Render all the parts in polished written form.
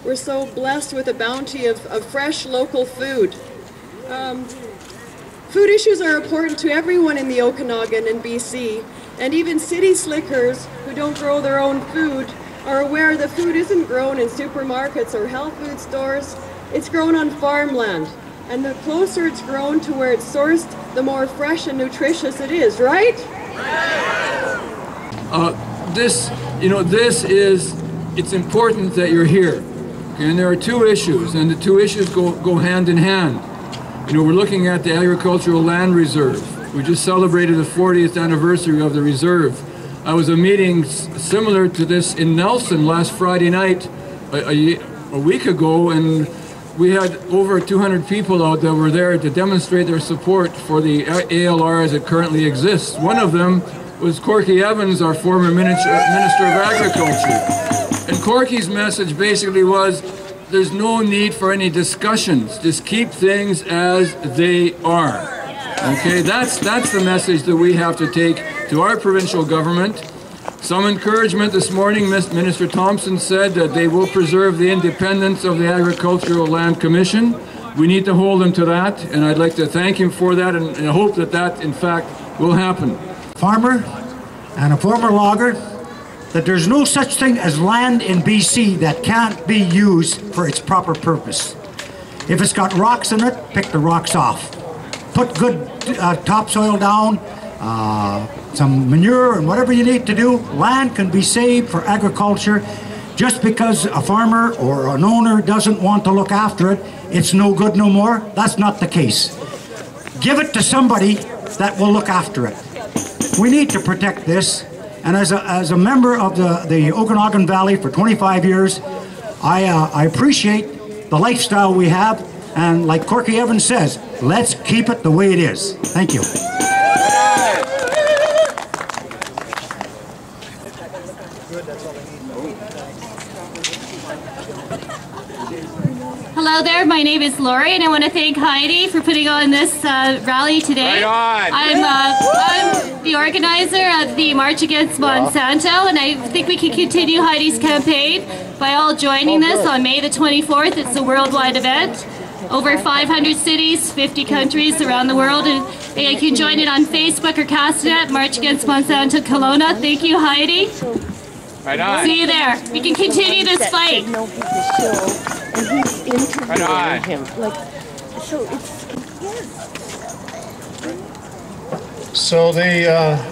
we're so blessed with a bounty of fresh local food. Food issues are important to everyone in the Okanagan and BC, and even city slickers who don't grow their own food are aware that food isn't grown in supermarkets or health food stores. It's grown on farmland, and the closer it's grown to where it's sourced, the more fresh and nutritious it is, right? It's important that you're here. And there are two issues, and the two issues go hand in hand. We're looking at the Agricultural Land Reserve. We just celebrated the 40th anniversary of the reserve. I was at a meeting similar to this in Nelson last Friday night, a week ago, and we had over 200 people out that were there to demonstrate their support for the ALR as it currently exists. One of them was Corky Evans, our former Minister of Agriculture. And Corky's message basically was, there's no need for any discussions. Just keep things as they are. Okay, that's the message that we have to take to our provincial government. Some encouragement this morning. Minister Thompson said that they will preserve the independence of the Agricultural Land Commission. We need to hold him to that, and I'd like to thank him for that, and I hope that that, in fact, will happen. Farmer and a former logger, that there's no such thing as land in BC that can't be used for its proper purpose. If it's got rocks in it, pick the rocks off. Put good topsoil down, some manure and whatever you need to do. Land can be saved for agriculture. Just because a farmer or an owner doesn't want to look after it, it's no good no more. That's not the case. Give it to somebody that will look after it. We need to protect this. And as a member of the Okanagan Valley for 25 years, I appreciate the lifestyle we have. And like Corky Evans says, let's keep it the way it is. Thank you. Hello there, my name is Lori, and I want to thank Heidi for putting on this rally today. Right on. I'm the organizer of the March Against Monsanto, and I think we can continue Heidi's campaign by all joining this on May the 24th. It's a worldwide event. Over 500 cities, 50 countries around the world, and you can join it on Facebook or Castanet, March Against Monsanto Kelowna. Thank you, Heidi. Right on. See you there. We can continue this fight. Right on. So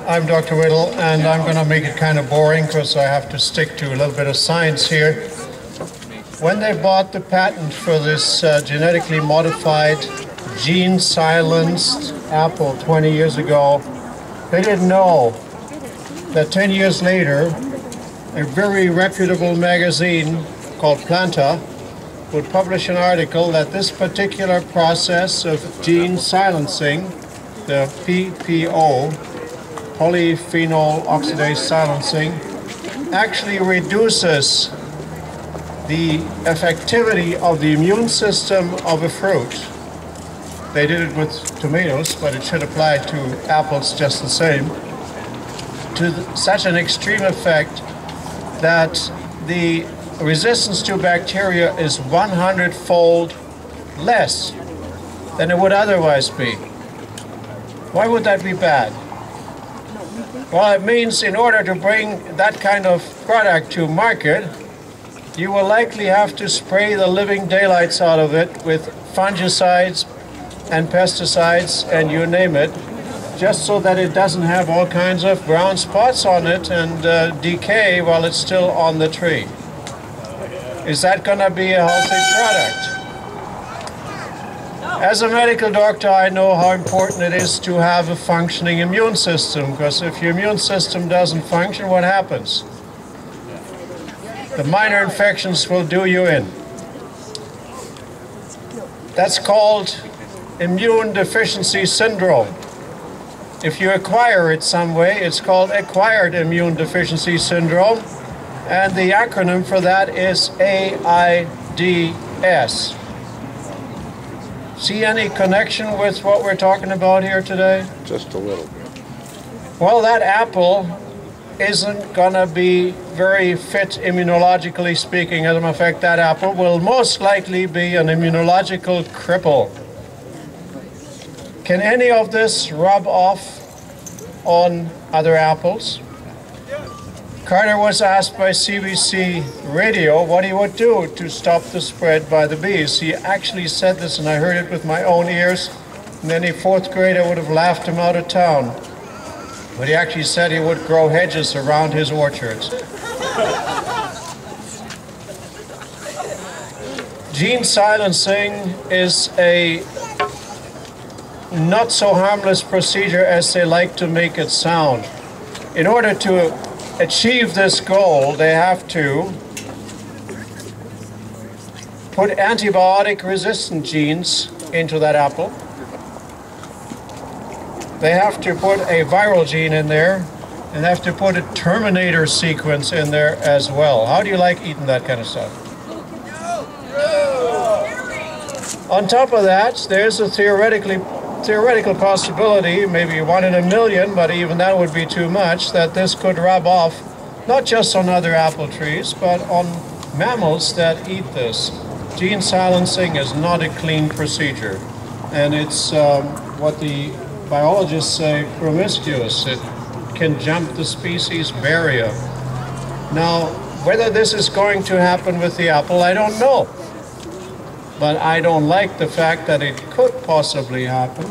I'm Dr. Whittle, and I'm going to make it kind of boring because I have to stick to a little bit of science here. When they bought the patent for this genetically modified, gene-silenced apple 20 years ago, they didn't know that 10 years later, a very reputable magazine called Planta would publish an article that this particular process of gene silencing, the PPO, polyphenol oxidase silencing, actually reduces the effectivity of the immune system of a fruit. They did it with tomatoes, but it should apply to apples just the same, to such an extreme effect that the resistance to bacteria is 100-fold less than it would otherwise be. Why would that be bad? Well, it means in order to bring that kind of product to market, you will likely have to spray the living daylights out of it with fungicides and pesticides and you name it, just so that it doesn't have all kinds of brown spots on it and decay while it's still on the tree. Is that going to be a healthy product? As a medical doctor, I know how important it is to have a functioning immune system, because if your immune system doesn't function, what happens? The minor infections will do you in. That's called immune deficiency syndrome. If you acquire it some way, it's called acquired immune deficiency syndrome, and the acronym for that is AIDS. See any connection with what we're talking about here today? Just a little bit. Well, that apple isn't gonna be very fit immunologically speaking. As a matter of fact, that apple will most likely be an immunological cripple. Can any of this rub off on other apples? Carter was asked by CBC Radio what he would do to stop the spread by the bees. He actually said this, and I heard it with my own ears, and any fourth grader would have laughed him out of town. But he actually said he would grow hedges around his orchards. Gene silencing is a not so harmless procedure as they like to make it sound. In order to achieve this goal, they have to put antibiotic-resistant genes into that apple. They have to put a viral gene in there, and they have to put a terminator sequence in there as well. How do you like eating that kind of stuff? On top of that, there's a theoretical possibility, maybe 1 in a million, but even that would be too much, that this could rub off not just on other apple trees, but on mammals that eat this. Gene silencing is not a clean procedure, and it's what the biologists say promiscuous. It can jump the species barrier. Now, whether this is going to happen with the apple, I don't know. But I don't like the fact that it could possibly happen.